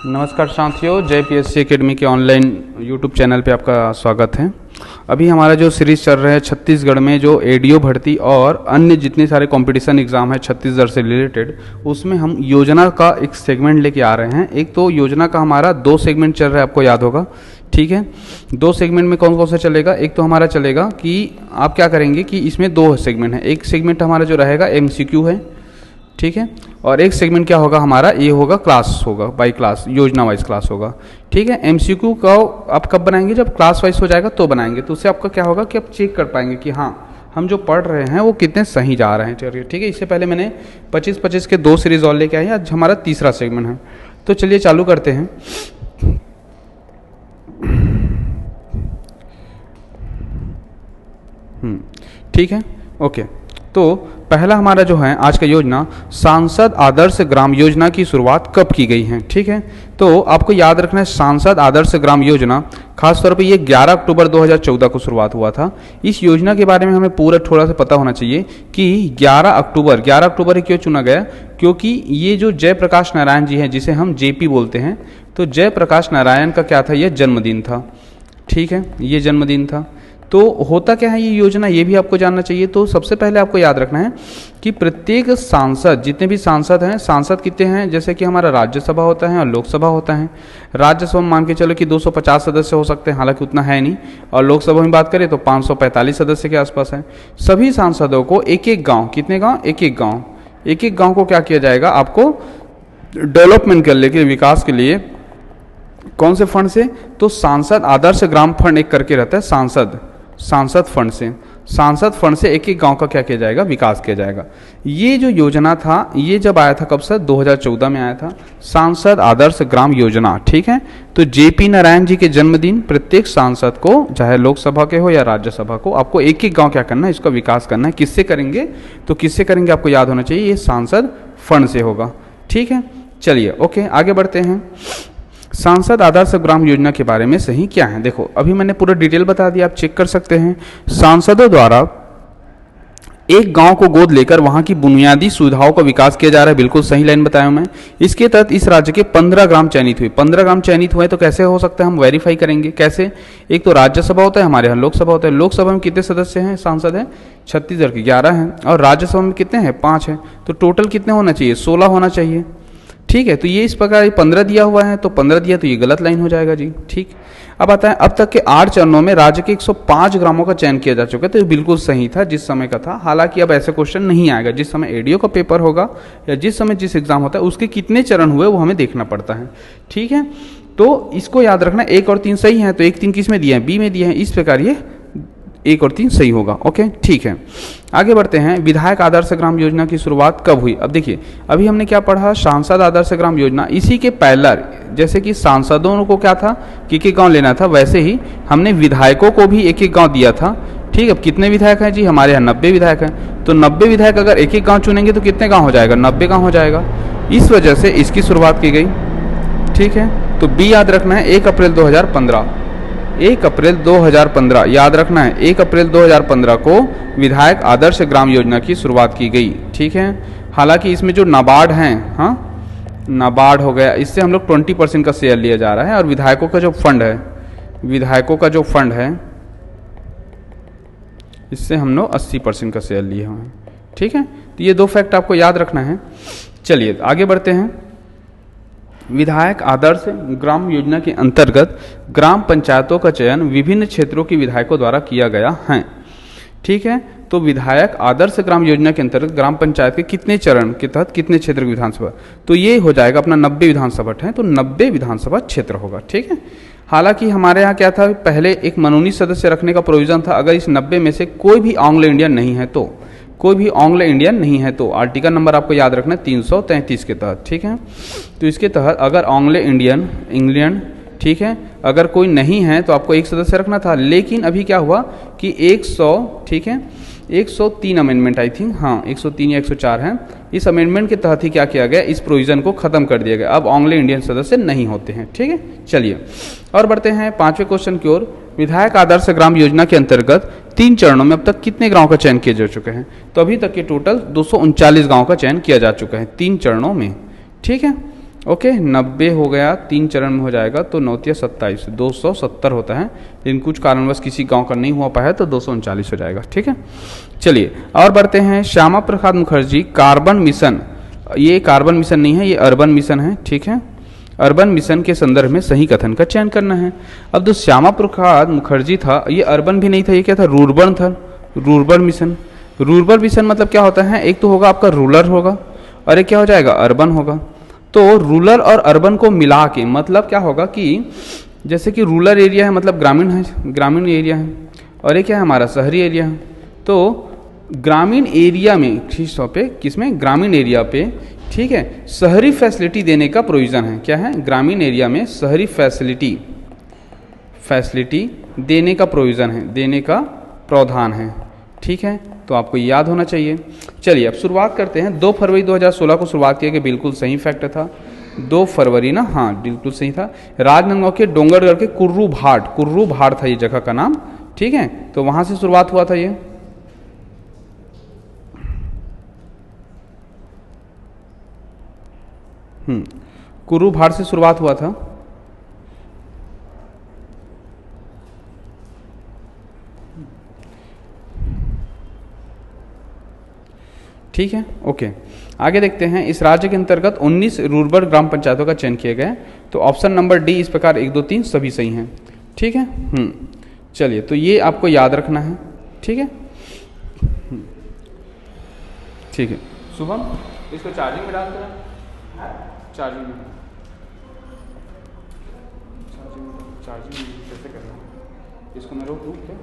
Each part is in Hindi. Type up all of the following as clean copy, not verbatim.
नमस्कार साथियों, जय पीएससी एकेडमी के ऑनलाइन यूट्यूब चैनल पे आपका स्वागत है। अभी हमारा जो सीरीज़ चल रहा है छत्तीसगढ़ में जो एडीओ भर्ती और अन्य जितने सारे कंपटीशन एग्ज़ाम है छत्तीसगढ़ से रिलेटेड, उसमें हम योजना का एक सेगमेंट लेके आ रहे हैं। एक तो योजना का हमारा 2 सेगमेंट चल रहा है, आपको याद होगा, ठीक है। 2 सेगमेंट में कौन कौन सा चलेगा? एक तो हमारा चलेगा कि आप क्या करेंगे कि इसमें 2 सेगमेंट है। एक सेगमेंट हमारा जो रहेगा एमसीक्यू है, ठीक है, और एक सेगमेंट क्या होगा हमारा, ये होगा क्लास होगा, बाई क्लास, योजना वाइज क्लास होगा, ठीक है। एमसीक्यू का आप कब बनाएंगे? जब क्लास वाइज हो जाएगा तो बनाएंगे, तो उससे आपका क्या होगा कि आप चेक कर पाएंगे कि हाँ हम जो पढ़ रहे हैं वो कितने सही जा रहे हैं। चलिए ठीक है, इससे पहले मैंने 25-25 के 2 सीरीज और लेके आए, आज हमारा तीसरा सेगमेंट है। तो चलिए चालू करते हैं। ठीक है, ओके। तो पहला हमारा जो है आज का योजना, सांसद आदर्श ग्राम योजना की शुरुआत कब की गई है? ठीक है, तो आपको याद रखना है सांसद आदर्श ग्राम योजना खासतौर पे ये 11 अक्टूबर 2014 को शुरुआत हुआ था। इस योजना के बारे में हमें पूरा थोड़ा सा पता होना चाहिए कि 11 अक्टूबर क्यों चुना गया, क्योंकि ये जो जयप्रकाश नारायण जी हैं, जिसे हम जेपी बोलते हैं, तो जयप्रकाश नारायण का क्या था, यह जन्मदिन था, ठीक है, ये जन्मदिन था। तो होता क्या है ये योजना, ये भी आपको जानना चाहिए। तो सबसे पहले आपको याद रखना है कि प्रत्येक सांसद, जितने भी सांसद हैं, सांसद कितने हैं, जैसे कि हमारा राज्यसभा होता है और लोकसभा होता है। राज्यसभा में मान के चलो कि 250 सदस्य हो सकते हैं, हालांकि उतना है नहीं, और लोकसभा में बात करें तो 545 सदस्य के आसपास है। सभी सांसदों को एक एक गाँव, कितने गाँव? एक एक गाँव को क्या किया जाएगा, आपको डेवलपमेंट के लिए, विकास के लिए, कौन से फंड से? तो सांसद आदर्श ग्राम फंड एक करके रहता है, सांसद फंड से एक एक गांव का क्या किया जाएगा, विकास किया जाएगा। ये जो योजना था, ये जब आया था, कब से? 2014 में आया था, सांसद आदर्श ग्राम योजना, ठीक है। तो जेपी नारायण जी के जन्मदिन, प्रत्येक सांसद को, चाहे लोकसभा के हो या राज्यसभा को, आपको एक एक गांव क्या करना है, इसका विकास करना है। किससे करेंगे? तो किससे करेंगे आपको याद होना चाहिए, ये सांसद फंड से होगा, ठीक है। चलिए ओके, आगे बढ़ते हैं। सांसद आदर्श ग्राम योजना के बारे में सही क्या है? देखो, अभी मैंने पूरा डिटेल बता दिया, आप चेक कर सकते हैं। सांसदों द्वारा एक गांव को गोद लेकर वहां की बुनियादी सुविधाओं का विकास किया जा रहा है, बिल्कुल सही लाइन बताया मैं। इसके तहत इस राज्य के 15 ग्राम चयनित हुए। 15 ग्राम चयनित हुए तो कैसे हो सकता है, हम वेरीफाई करेंगे कैसे। एक तो राज्यसभा होता है, हमारे यहाँ लोकसभा होता है। लोकसभा में कितने सदस्य हैं, सांसद हैं? छत्तीसगढ़ के 11 हैं, और राज्यसभा में कितने हैं? 5 हैं। तो टोटल कितने होना चाहिए? 16 होना चाहिए, ठीक है। तो ये इस प्रकार 15 दिया हुआ है, तो 15 दिया तो ये गलत लाइन हो जाएगा जी, ठीक। अब आता है, अब तक के 8 चरणों में राज्य के 105 ग्रामों का चयन किया जा चुका है, तो ये बिल्कुल सही था जिस समय का था। हालांकि अब ऐसे क्वेश्चन नहीं आएगा, जिस समय एडीओ का पेपर होगा या जिस समय जिस एग्जाम होता है उसके कितने चरण हुए वो हमें देखना पड़ता है, ठीक है। तो इसको याद रखना, 1 और 3 सही है, तो 1 3 किस में दिए हैं? बी में दिए हैं। इस प्रकार ये 1 और 3 सही होगा, ओके, ठीक है। आगे बढ़ते हैं। विधायक आदर्श ग्राम योजना की शुरुआत कब हुई? अब देखिए, अभी हमने क्या पढ़ा, सांसद आदर्श ग्राम योजना। इसी के पैरेलल, जैसे कि सांसदों को क्या था कि एक गांव लेना था, वैसे ही हमने विधायकों को भी एक एक गांव दिया था, ठीक है। अब कितने विधायक हैं जी? हमारे यहाँ 90 विधायक हैं। तो 90 विधायक अगर एक एक गाँव चुनेंगे तो कितने गाँव हो जाएगा? 90 गाँव हो जाएगा। इस वजह से इसकी शुरुआत की गई, ठीक है। तो बी याद रखना है, 1 अप्रैल 2015, 1 अप्रैल 2015 याद रखना है, 1 अप्रैल 2015 को विधायक आदर्श ग्राम योजना की शुरुआत की गई, ठीक है। हालांकि इसमें जो नाबार्ड हैं, हाँ नाबार्ड हो गया, इससे हम लोग 20% का शेयर लिया जा रहा है, और विधायकों का जो फंड है, इससे हम लोग 80% का शेयर लिए हुए हैं, ठीक है। तो ये 2 फैक्ट आपको याद रखना है। चलिए आगे बढ़ते हैं। विधायक आदर्श ग्राम योजना के अंतर्गत ग्राम पंचायतों का चयन विभिन्न क्षेत्रों के विधायकों द्वारा किया गया है, ठीक है। तो विधायक आदर्श ग्राम योजना के अंतर्गत ग्राम पंचायत के कितने चरण के तहत कितने क्षेत्र की विधानसभा? तो ये हो जाएगा अपना 90 विधानसभा है, तो 90 विधानसभा क्षेत्र होगा, ठीक है। हालांकि हमारे यहाँ क्या था, पहले एक मनोनीत सदस्य रखने का प्रोविजन था, अगर इस 90 में से कोई भी एंग्लो इंडियन नहीं है तो आर्टिकल नंबर आपको याद रखना है 333 के तहत, ठीक है। तो इसके तहत अगर एंग्लो इंडियन, ठीक है, अगर कोई नहीं है तो आपको एक सदस्य रखना था। लेकिन अभी क्या हुआ कि 100, ठीक है, 103 अमेंडमेंट, आई थिंक, हाँ 103 या 104 है, इस अमेंडमेंट के तहत ही क्या किया गया, इस प्रोविजन को खत्म कर दिया गया। अब एंग्लो इंडियन सदस्य नहीं होते हैं, ठीक है। चलिए और बढ़ते हैं 5वें क्वेश्चन की ओर। विधायक आदर्श ग्राम योजना के अंतर्गत 3 चरणों में अब तक कितने गांव का चयन किए जा चुके हैं? तो अभी तक के टोटल 239 गांव का चयन किया जा चुका है 3 चरणों में, ठीक है। ओके 90 हो गया, 3 चरण में हो जाएगा तो 9 27 270 होता है, लेकिन कुछ कारणवश किसी गांव का नहीं हो पाया तो 239 हो जाएगा। ठीक है, चलिए और बढ़ते हैं। श्यामा प्रसाद मुखर्जी कार्बन मिशन, ये कार्बन मिशन नहीं है, ये अर्बन मिशन है। ठीक है, अर्बन मिशन के संदर्भ में सही कथन का चयन करना है। अब जो श्यामा प्रसाद मुखर्जी था ये अर्बन भी नहीं था, ये क्या था, रूरबन था, रूरबन मिशन। रूरबन मिशन मतलब क्या होता है, एक तो होगा आपका रूरल होगा और एक क्या हो जाएगा, अर्बन होगा। तो रूरल और अर्बन को मिला के मतलब क्या होगा कि जैसे कि रूरल एरिया है मतलब ग्रामीण है, ग्रामीण एरिया है, और ये क्या है हमारा शहरी एरिया है। तो ग्रामीण एरिया में किसमें, ग्रामीण एरिया पे, ठीक है, शहरी फैसिलिटी देने का प्रोविज़न है। क्या है, ग्रामीण एरिया में शहरी फैसिलिटी देने का प्रोविज़न है, देने का प्रावधान है। ठीक है, तो आपको याद होना चाहिए। चलिए अब शुरुआत करते हैं। 2 फरवरी 2016 को शुरुआत किया गया, बिल्कुल सही फैक्ट था। 2 फरवरी ना, हाँ बिल्कुल सही था। राजनांदगांव के डोंगरगढ़ के कुर्रू भाट था ये जगह का नाम। ठीक है, तो वहां से शुरुआत हुआ था ये। कुर्रू भाट से शुरुआत हुआ था। ठीक है, ओके आगे देखते हैं। इस राज्य के अंतर्गत 19 रूरल ग्राम पंचायतों का चयन किया गया है। तो ऑप्शन नंबर डी इस प्रकार 1 2 3 सभी सही हैं। ठीक है, चलिए तो ये आपको याद रखना है। ठीक है, ठीक है। शुभम इसको चार्जिंग में डालते हैं, चार्जिंग कैसे करना है, इसको मैं रोक दूँ क्या?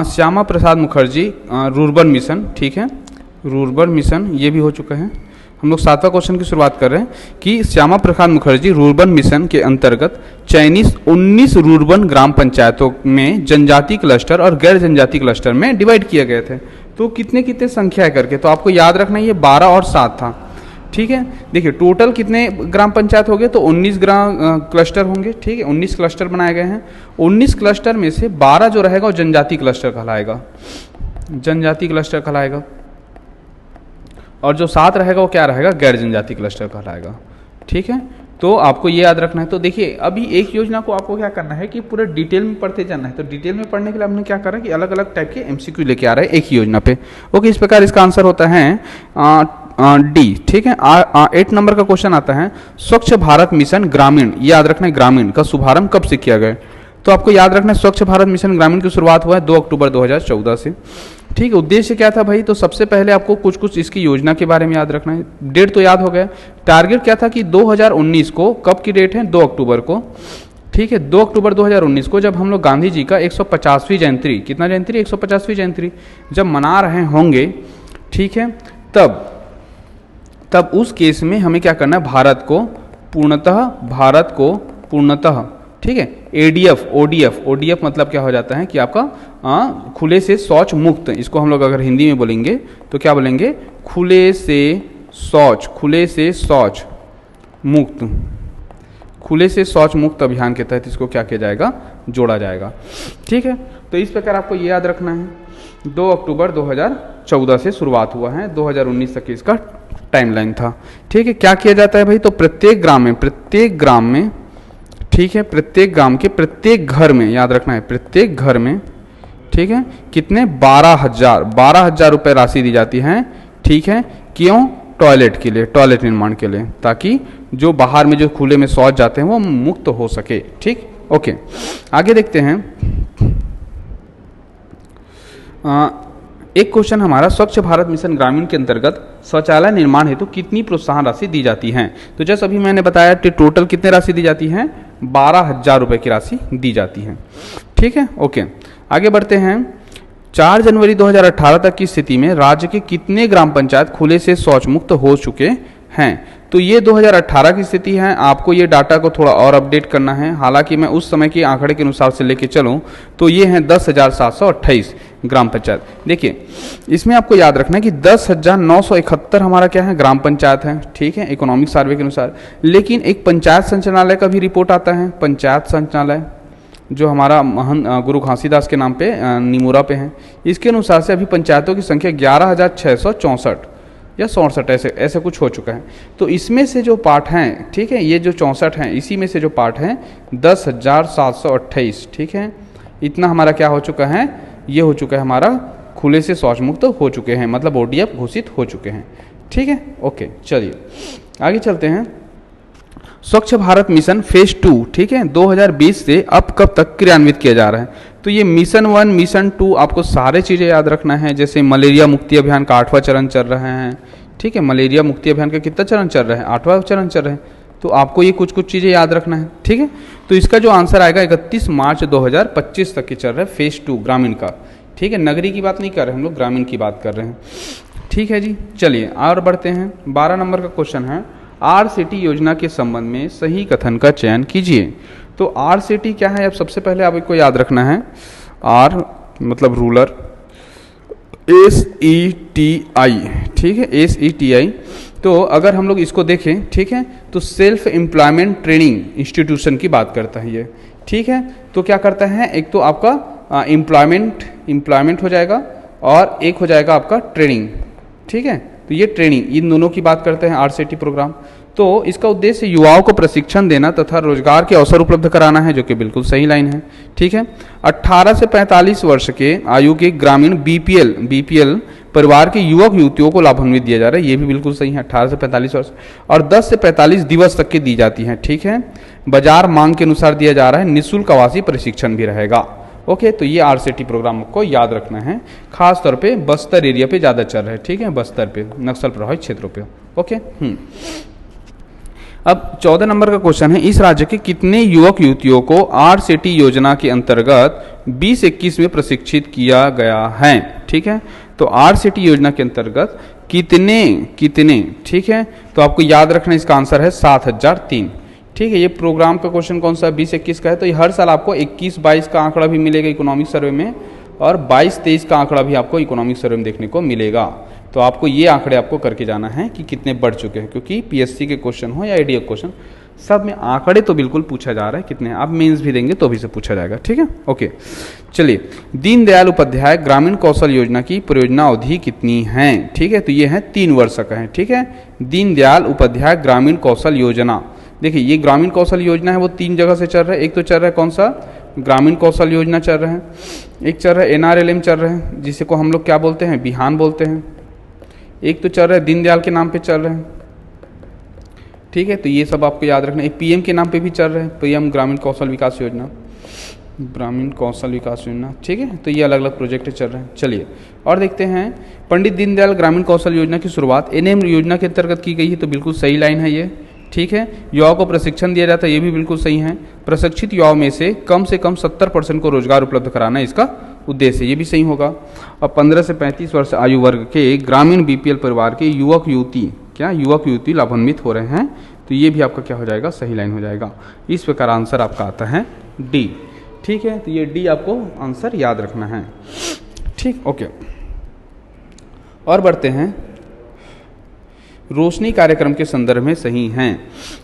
श्यामा प्रसाद मुखर्जी रूरबन मिशन, ठीक है, रूरबन मिशन ये भी हो चुका है। हम लोग 7वां क्वेश्चन की शुरुआत कर रहे हैं कि श्यामा प्रसाद मुखर्जी रूरबन मिशन के अंतर्गत चयनित 19 रूरबन ग्राम पंचायतों में जनजाति क्लस्टर और गैर जनजाति क्लस्टर में डिवाइड किए गए थे। तो कितने कितने संख्या है करके, तो आपको याद रखना ये 12 और 7 था। ठीक है, देखिए टोटल कितने ग्राम पंचायत हो गए, तो 19 ग्राम क्लस्टर होंगे। ठीक है, 19 क्लस्टर बनाए गए हैं। 19 क्लस्टर में से 12 जो रहेगा वो जनजाति क्लस्टर कहलाएगा, जनजाति क्लस्टर कहलाएगा, और जो 7 रहेगा वो क्या रहेगा, गैर जनजाति क्लस्टर कहलाएगा। ठीक है, तो आपको ये याद रखना है। तो देखिए अभी एक योजना को आपको क्या करना है कि पूरे डिटेल में पढ़ते जाना है। तो डिटेल में पढ़ने के लिए हमने क्या करा कि अलग अलग टाइप के एमसीक्यू लेके आ रहे हैं एक ही योजना पे। ओके, इस प्रकार इसका आंसर होता है डी। ठीक है, 8 नंबर का क्वेश्चन आता है, स्वच्छ भारत मिशन ग्रामीण, याद रखना है ग्रामीण का शुभारंभ कब से किया गया। तो आपको याद रखना है स्वच्छ भारत मिशन ग्रामीण की शुरुआत हुआ है 2 अक्टूबर 2014 से। ठीक है, उद्देश्य क्या था भाई, तो सबसे पहले आपको कुछ इसकी योजना के बारे में याद रखना है। डेट तो याद हो गया। टारगेट क्या था कि 2019 को, कब की डेट है, 2 अक्टूबर को। ठीक है, 2 अक्टूबर 2019 को जब हम लोग गांधी जी का 150वीं जयंती, कितना जयंती, 150वीं जयंती जब मना रहे होंगे, ठीक है, तब उस केस में हमें क्या करना है, भारत को पूर्णतः, ठीक है, एडीएफ ओडीएफ मतलब क्या हो जाता है कि आपका खुले से शौच मुक्त, इसको हम लोग अगर हिंदी में बोलेंगे तो क्या बोलेंगे, खुले से शौच मुक्त अभियान के तहत इसको क्या किया जाएगा, जोड़ा जाएगा। ठीक है, तो इस प्रकार आपको ये याद रखना है। 2 अक्टूबर 2014 से शुरुआत हुआ है, 2019 तक इसका टाइमलाइन था। ठीक है, क्या किया जाता है भाई, तो प्रत्येक ग्राम में, ठीक है, प्रत्येक ग्राम के प्रत्येक घर में, याद रखना है प्रत्येक घर में, ठीक है, कितने 12,000 रुपए राशि दी जाती है। ठीक है, क्यों, टॉयलेट के लिए, टॉयलेट निर्माण के लिए, ताकि जो बाहर में जो खुले में शौच जाते हैं वो मुक्त हो सके। ठीक, ओके आगे देखते हैं। एक क्वेश्चन हमारा, स्वच्छ भारत मिशन ग्रामीण के अंतर्गत शौचालय निर्माण हेतु कितनी प्रोत्साहन राशि दी जाती है। तो जैसे अभी मैंने बताया कि टोटल कितने राशि दी जाती है, 12,000 रुपए की राशि दी जाती है। ठीक है, ओके आगे बढ़ते हैं। 4 जनवरी 2018 तक की स्थिति में राज्य के कितने ग्राम पंचायत खुले से शौच मुक्त हो चुके हैं। तो ये 2018 की स्थिति है, आपको ये डाटा को थोड़ा और अपडेट करना है। हालांकि मैं उस समय के आंकड़े के अनुसार से लेके चलूँ तो ये हैं 10,728 ग्राम पंचायत। देखिए इसमें आपको याद रखना है कि 10,971 हमारा क्या है, ग्राम पंचायत है। ठीक है, इकोनॉमिक सर्वे के अनुसार। लेकिन एक पंचायत संचालनालय का भी रिपोर्ट आता है, पंचायत संचालनालय जो हमारा महंत गुरु घासीदास के नाम पे निमोरा पे है। इसके अनुसार से अभी पंचायतों की संख्या 11,664, या 67, ऐसे ऐसे कुछ हो चुका है। तो इसमें से जो पार्ट हैं, ठीक है, ये जो 64 हैं, इसी में से जो पार्ट हैं 10,728, ठीक है, इतना हमारा क्या हो चुका है, ये हो चुका है हमारा खुले से शौच मुक्त हो चुके हैं, मतलब ODF घोषित हो चुके हैं, ठीक है। ओके, चलिए आगे चलते हैं। स्वच्छ भारत मिशन फेज 2, ठीक है, 2020 से अब कब तक क्रियान्वित किया जा रहा है। तो ये मिशन 1 मिशन 2 आपको सारे चीज़ें याद रखना है। जैसे मलेरिया मुक्ति अभियान का 8वां चरण चल रहा है, ठीक है, मलेरिया मुक्ति अभियान का कितना चरण चल रहा है, 8वां चरण चल रहा है। तो आपको ये कुछ कुछ चीज़ें याद रखना है, ठीक है। तो इसका जो आंसर आएगा 31 मार्च 2025 तक की चल रहा है फेज 2 ग्रामीण का, ठीक है। नगरी की बात नहीं कर रहे हम लोग, ग्रामीण की बात कर रहे हैं, ठीक है जी। चलिए और बढ़ते हैं। 12 नंबर का क्वेश्चन है, RCT योजना के संबंध में सही कथन का चयन कीजिए। तो RCT क्या है, अब सबसे पहले आपको याद रखना है, R मतलब रूलर, SETI, ठीक है, SETI। तो अगर हम लोग इसको देखें, ठीक है, तो सेल्फ एम्प्लॉयमेंट ट्रेनिंग इंस्टीट्यूशन की बात करता है ये, ठीक है। तो क्या करता है, एक तो आपका एम्प्लॉयमेंट हो जाएगा और एक हो जाएगा आपका ट्रेनिंग, ठीक है। तो ये ट्रेनिंग, इन दोनों की बात करते हैं RCT प्रोग्राम। तो इसका उद्देश्य युवाओं को प्रशिक्षण देना तथा रोजगार के अवसर उपलब्ध कराना है, जो कि बिल्कुल सही लाइन है, ठीक है। 18 से 45 वर्ष के आयु के ग्रामीण BPL परिवार के युवक युवतियों को लाभान्वित दिया जा रहा है, ये भी बिल्कुल सही है, 18 से 45 वर्ष, और 10 से 45 दिवस तक की दी जाती हैं, ठीक है। बाजार मांग के अनुसार दिया जा रहा है, निःशुल्क आवासीय प्रशिक्षण भी रहेगा। ओके, तो ये RCT प्रोग्राम को याद रखना है, खास तौर पे बस्तर एरिया पे ज़्यादा चल रहा है, ठीक है, बस्तर पे, नक्सल प्रभावित क्षेत्रों पे। ओके। अब 14 नंबर का क्वेश्चन है, इस राज्य के कितने युवक युवतियों को RCT योजना के अंतर्गत 2021 में प्रशिक्षित किया गया है, ठीक है। तो RCT योजना के अंतर्गत कितने, ठीक है, तो आपको याद रखना, इसका आंसर है 7003, ठीक है। ये प्रोग्राम का क्वेश्चन कौन सा 2021 का है, तो ये हर साल आपको 21-22 का आंकड़ा भी मिलेगा इकोनॉमिक सर्वे में, और 22-23 का आंकड़ा भी आपको इकोनॉमिक सर्वे में देखने को मिलेगा। तो आपको ये आंकड़े आपको करके जाना है कि कितने बढ़ चुके हैं, क्योंकि PSC के क्वेश्चन हो या IDF क्वेश्चन, सब में आंकड़े तो बिल्कुल पूछा जा रहा है, कितने आप मेंस भी देंगे तो भी से पूछा जाएगा, ठीक है। ओके, चलिए, दीनदयाल उपाध्याय ग्रामीण कौशल योजना की परियोजना अवधि कितनी है, ठीक है। तो ये है 3 वर्ष का है, ठीक है। दीनदयाल उपाध्याय ग्रामीण कौशल योजना, देखिए ये ग्रामीण कौशल योजना है वो 3 जगह से चल रहा है। एक तो चल रहा है कौन सा, ग्रामीण कौशल योजना चल रहा है, एक चल रहा है NRLM चल रहा है, जिसे को हम लोग क्या बोलते हैं, बिहान बोलते हैं, एक तो चल रहा है दीनदयाल के नाम पे चल रहा है, ठीक है। तो ये सब आपको याद रखना। एक PM के नाम पे भी चल रहा है, PM ग्रामीण कौशल विकास योजना, ग्रामीण कौशल विकास योजना, ठीक है। तो ये अलग अलग प्रोजेक्ट चल रहे हैं। चलिए और देखते हैं, पंडित दीनदयाल ग्रामीण कौशल योजना की शुरुआत NM योजना के अंतर्गत की गई है, तो बिल्कुल सही लाइन है ये, ठीक है। युवाओं को प्रशिक्षण दिया जाता है, ये भी बिल्कुल सही है। प्रशिक्षित युवाओं में से कम 70% को रोजगार उपलब्ध कराना इसका उद्देश्य, ये भी सही होगा। और 15 से 35 वर्ष आयु वर्ग के ग्रामीण BPL परिवार के युवक युवती लाभान्वित हो रहे हैं, तो ये भी आपका क्या हो जाएगा, सही लाइन हो जाएगा। इस प्रकार आंसर आपका आता है D, ठीक है। तो ये D आपको आंसर याद रखना है, ठीक। ओके, और बढ़ते हैं, रोशनी कार्यक्रम के संदर्भ में सही हैं।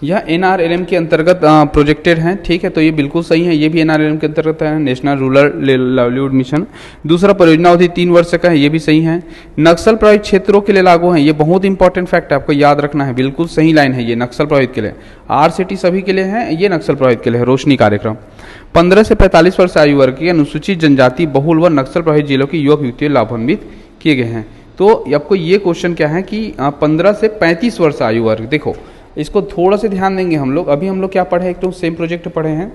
यह NRLM के अंतर्गत प्रोजेक्टेड हैं, ठीक है। तो ये बिल्कुल सही है, ये भी NRLM के अंतर्गत है, नेशनल रूरल लाइवलीहुड मिशन। दूसरा, परियोजना अवधि 3 वर्ष का है, ये भी सही है। नक्सल प्रभावित क्षेत्रों के लिए लागू है, ये बहुत इंपॉर्टेंट फैक्ट है, आपको याद रखना है, बिल्कुल सही लाइन है ये, नक्सल प्रभावित के लिए। RCT सभी के लिए है, ये नक्सल प्रभावित के लिए है रोशनी कार्यक्रम। 15 से 45 वर्ष आयु वर्ग के अनुसूचित जनजाति, बहुल व नक्सल प्रभावित जिलों के युवक युवतियों लाभान्वित किए गए हैं। तो आपको ये क्वेश्चन क्या है कि 15 से 35 वर्ष आयु वर्ग, देखो इसको थोड़ा से ध्यान देंगे हम लोग। अभी हम लोग क्या पढ़े, एक तो सेम प्रोजेक्ट पढ़े हैं,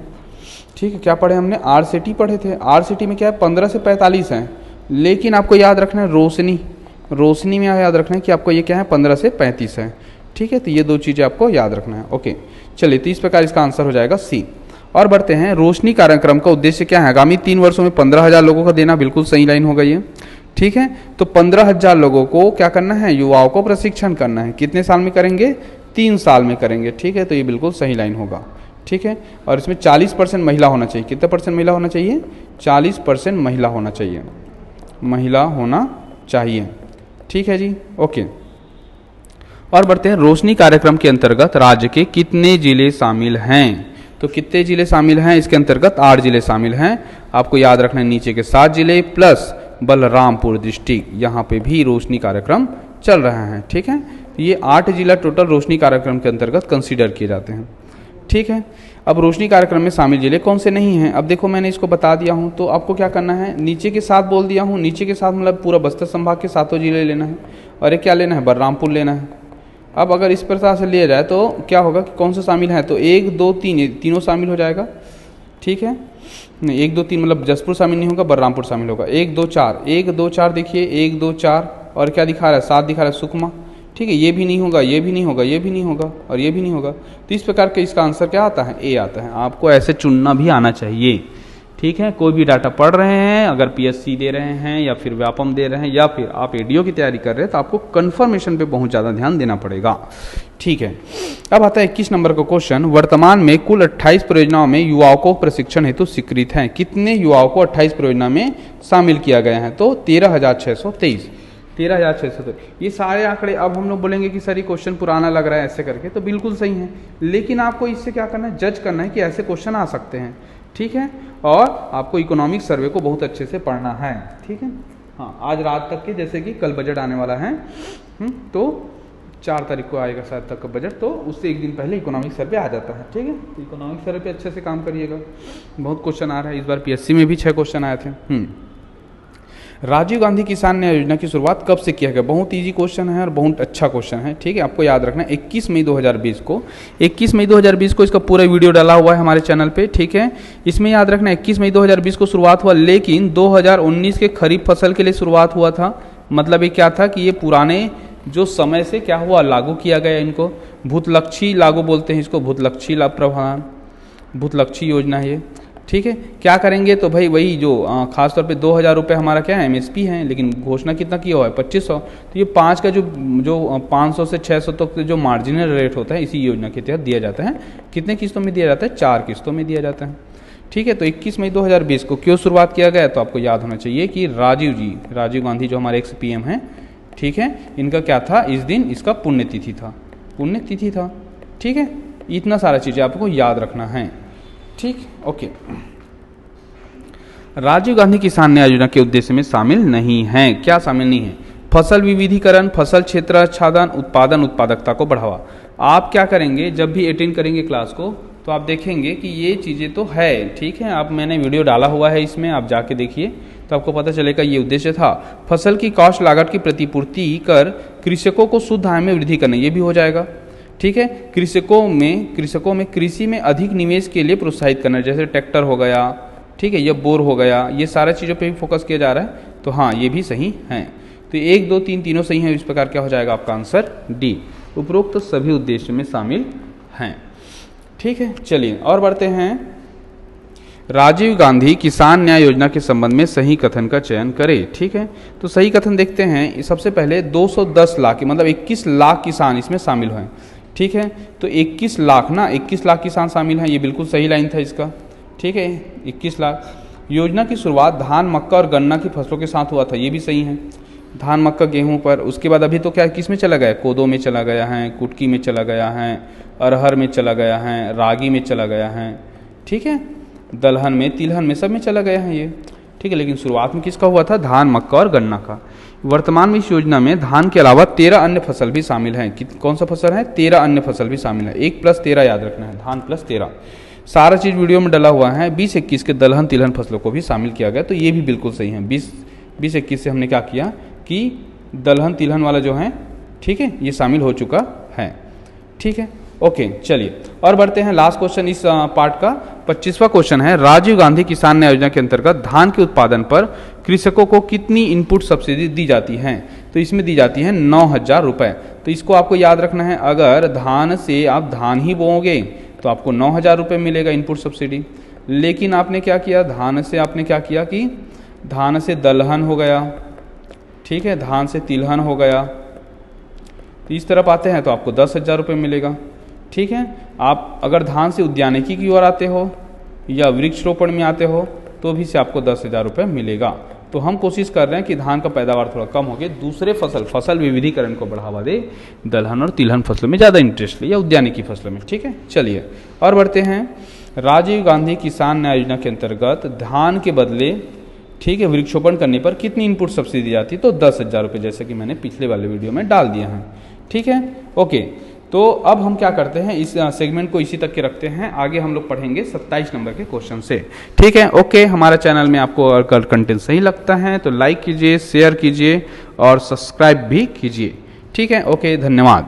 ठीक है। क्या पढ़े हमने, RCT पढ़े थे। RCT में क्या है, 15 से 45 है, लेकिन आपको याद रखना है रोशनी में याद रखना है कि आपको ये क्या है, 15 से 35 है, ठीक है। तो ये 2 चीज़ें आपको याद रखना है। ओके, चलिए, तो इस प्रकार इसका आंसर हो जाएगा C। और बढ़ते हैं, रोशनी कार्यक्रम का उद्देश्य क्या है, आगामी 3 वर्षों में 15,000 लोगों का देना, बिल्कुल सही लाइन होगा ये, ठीक है। तो 15,000 लोगों को क्या करना है, युवाओं को प्रशिक्षण करना है। कितने साल में करेंगे, 3 साल में करेंगे, ठीक है। तो ये बिल्कुल सही लाइन होगा, ठीक है। और इसमें 40% महिला होना चाहिए। कितने % महिला होना चाहिए, 40% महिला होना चाहिए, ठीक है जी। ओके, और बढ़ते हैं, रोशनी कार्यक्रम के अंतर्गत राज्य के कितने जिले शामिल हैं। तो कितने जिले शामिल हैं, इसके अंतर्गत 8 जिले शामिल हैं। आपको याद रखना है, नीचे के 7 जिले प्लस बलरामपुर डिस्ट्रिक्ट, यहाँ पे भी रोशनी कार्यक्रम चल रहे हैं। ठीक है, ये 8 जिला टोटल रोशनी कार्यक्रम के अंतर्गत कंसीडर किए जाते हैं। ठीक है, अब रोशनी कार्यक्रम में शामिल जिले कौन से नहीं हैं? अब देखो मैंने इसको बता दिया हूँ, तो आपको क्या करना है, नीचे के साथ बोल दिया हूँ, नीचे के साथ मतलब पूरा बस्तर संभाग के 7 जिले लेना है, और एक क्या लेना है, बलरामपुर लेना है। अब अगर इस प्रकार से लिया जाए तो क्या होगा कि कौन सा शामिल है, तो 1 2 3 तीनों शामिल हो जाएगा। ठीक है, नहीं 1 2 3 मतलब जसपुर शामिल नहीं होगा, बलरामपुर शामिल होगा। 1 2 4 1 2 4 देखिए 1 2 4, और क्या दिखा रहा है, 7 दिखा रहा है सुकमा। ठीक है, ये भी नहीं होगा, ये भी नहीं होगा, ये भी नहीं होगा, और ये भी नहीं होगा। तो इस प्रकार के इसका आंसर क्या आता है, ए आता है। आपको ऐसे चुनना भी आना चाहिए। ठीक है, कोई भी डाटा पढ़ रहे हैं, अगर पीएससी दे रहे हैं या फिर व्यापम दे रहे हैं या फिर आप एडीओ की तैयारी कर रहे हैं, तो आपको कन्फर्मेशन पे बहुत ज़्यादा ध्यान देना पड़ेगा। ठीक है, अब आता है 21 नंबर का क्वेश्चन। वर्तमान में कुल 28 परियोजनाओं में युवाओं को प्रशिक्षण हेतु स्वीकृत हैं। कितने युवाओं को 28 परियोजना में शामिल किया गया है, तो 13,623। 13,600। ये सारे आंकड़े, अब हम लोग बोलेंगे कि सर ये क्वेश्चन पुराना लग रहा है ऐसे करके, तो बिल्कुल सही है, लेकिन आपको इससे क्या करना है, जज करना है कि ऐसे क्वेश्चन आ सकते हैं। ठीक है, और आपको इकोनॉमिक सर्वे को बहुत अच्छे से पढ़ना है। ठीक है, हाँ आज रात तक के, जैसे कि कल बजट आने वाला है, तो 4 तारीख को आएगा शायद तक का बजट, तो उससे एक दिन पहले इकोनॉमिक सर्वे आ जाता है। ठीक है, तो इकोनॉमिक सर्वे पे अच्छे से काम करिएगा, बहुत क्वेश्चन आ रहा है। इस बार पीएससी में भी 6 क्वेश्चन आए थे। राजीव गांधी किसान न्याय योजना की शुरुआत कब से किया गया? बहुत इजी क्वेश्चन है और बहुत अच्छा क्वेश्चन है। ठीक है, आपको याद रखना है 21 मई 2020 को, 21 मई 2020 को इसका पूरा वीडियो डाला हुआ है हमारे चैनल पे। ठीक है, इसमें याद रखना 21 मई 2020 को शुरुआत हुआ, लेकिन 2019 के खरीफ फसल के लिए शुरुआत हुआ था। मतलब ये क्या था कि ये पुराने जो समय से क्या हुआ, लागू किया गया इनको। भूतलक्षी लागू बोलते हैं इसको, भूतलक्षी लाभ प्रभाव, भूतलक्षी योजना है ये। ठीक है, क्या करेंगे, तो भाई वही जो खासतौर पे 2,000 रुपये हमारा क्या है एमएसपी है, लेकिन घोषणा कितना किया हुआ है 2500। तो ये 5 का जो 500 से 600 तक जो मार्जिनल रेट होता है इसी योजना के तहत दिया जाता है। कितने किस्तों में दिया जाता है, 4 किस्तों में दिया जाता है। ठीक है, तो 21 मई 2020 को क्यों शुरुआत किया गया, तो आपको याद होना चाहिए कि राजीव गांधी जो हमारे एक्स पीएम हैं, ठीक है, इनका क्या था, इस दिन इसका पुण्यतिथि था। ठीक है, इतना सारा चीज़ें आपको याद रखना है। ठीक, ओके। राजीव गांधी किसान न्याय योजना के उद्देश्य में शामिल नहीं है। क्या शामिल नहीं है, फसल विविधीकरण, फसल क्षेत्र आच्छादन, उत्पादन उत्पादकता को बढ़ावा। आप क्या करेंगे, जब भी अटेंड करेंगे क्लास को, तो आप देखेंगे कि ये चीज़ें तो है। ठीक है, आप मैंने वीडियो डाला हुआ है इसमें, आप जाके देखिए तो आपको पता चलेगा ये उद्देश्य था। फसल की कॉस्ट लागत की प्रतिपूर्ति कर कृषकों को शुद्ध आय में वृद्धि करना, ये भी हो जाएगा। ठीक है, कृषकों में कृषि में अधिक निवेश के लिए प्रोत्साहित करना, जैसे ट्रैक्टर हो गया, ठीक है, ये बोर हो गया, ये सारा चीज़ों पे भी फोकस किया जा रहा है। तो हाँ, ये भी सही है। तो 1 2 3 तीनों सही हैं। इस प्रकार क्या हो जाएगा आपका आंसर डी, उपरोक्त तो सभी उद्देश्य में शामिल हैं। ठीक है, चलिए और बढ़ते हैं। राजीव गांधी किसान न्याय योजना के संबंध में सही कथन का चयन करें। ठीक है, तो सही कथन देखते हैं। सबसे पहले 210 लाख मतलब 21 लाख किसान इसमें शामिल हैं। ठीक है, तो 21 लाख किसान शामिल हैं, ये बिल्कुल सही लाइन था इसका। ठीक है, 21 लाख। योजना की शुरुआत धान, मक्का और गन्ना की फसलों के साथ हुआ था, ये भी सही है। धान, मक्का, गेहूं पर। उसके बाद अभी तो क्या किस में चला गया, कोदो में चला गया है, कुटकी में चला गया है, अरहर में चला गया है, रागी में चला गया है। ठीक है, दलहन में, तिलहन में, सब में चला गया है ये। ठीक है, लेकिन शुरुआत में किसका हुआ था, धान, मक्का और गन्ना का। वर्तमान में इस योजना में धान के अलावा 13 अन्य फसल भी शामिल हैं। कौन सा फसल है, 13 अन्य फसल भी शामिल है। 1 + 13 याद रखना है, धान + 13। सारा चीज़ वीडियो में डला हुआ है। 20-21 के दलहन तिलहन फसलों को भी शामिल किया गया, तो ये भी बिल्कुल सही है। 20-21 से हमने क्या किया कि दलहन तिलहन वाला जो है, ठीक है, ये शामिल हो चुका है। ठीक है, ओके, चलिए और बढ़ते हैं। लास्ट क्वेश्चन इस पार्ट का 25वां क्वेश्चन है। राजीव गांधी किसान न्याय योजना के अंतर्गत धान के उत्पादन पर कृषकों को कितनी इनपुट सब्सिडी दी जाती है, तो इसमें दी जाती है 9,000 रुपये। तो इसको आपको याद रखना है, अगर धान से आप धान ही बोओगे तो आपको 9,000 रुपये मिलेगा इनपुट सब्सिडी। लेकिन आपने क्या किया, धान से आपने क्या किया कि धान से दलहन हो गया, ठीक है, धान से तिलहन हो गया, तो इस तरफ आते हैं तो आपको 10,000 रुपये मिलेगा। ठीक है, आप अगर धान से उद्यानिकी की ओर आते हो या वृक्षरोपण में आते हो तो भी से आपको 10,000 रुपये मिलेगा। तो हम कोशिश कर रहे हैं कि धान का पैदावार थोड़ा कम हो गया, दूसरे फसल विविधीकरण को बढ़ावा दे, दलहन और तिलहन फसलों में ज़्यादा इंटरेस्ट ले या उद्यानिकी फसलों में। ठीक है, चलिए और बढ़ते हैं। राजीव गांधी किसान न्याय योजना के अंतर्गत धान के बदले ठीक है, वृक्षोपण करने पर कितनी इनपुट सब्सिडी दी जाती है, तो 10,000 रुपये, जैसे कि मैंने पिछले वाले वीडियो में डाल दिया है। ठीक है, ओके। तो अब हम क्या करते हैं, इस सेगमेंट को इसी तक के रखते हैं, आगे हम लोग पढ़ेंगे 27 नंबर के क्वेश्चन से। ठीक है, ओके। हमारा चैनल में आपको अगर कंटेंट सही लगता है तो लाइक कीजिए, शेयर कीजिए और सब्सक्राइब भी कीजिए। ठीक है, ओके, धन्यवाद।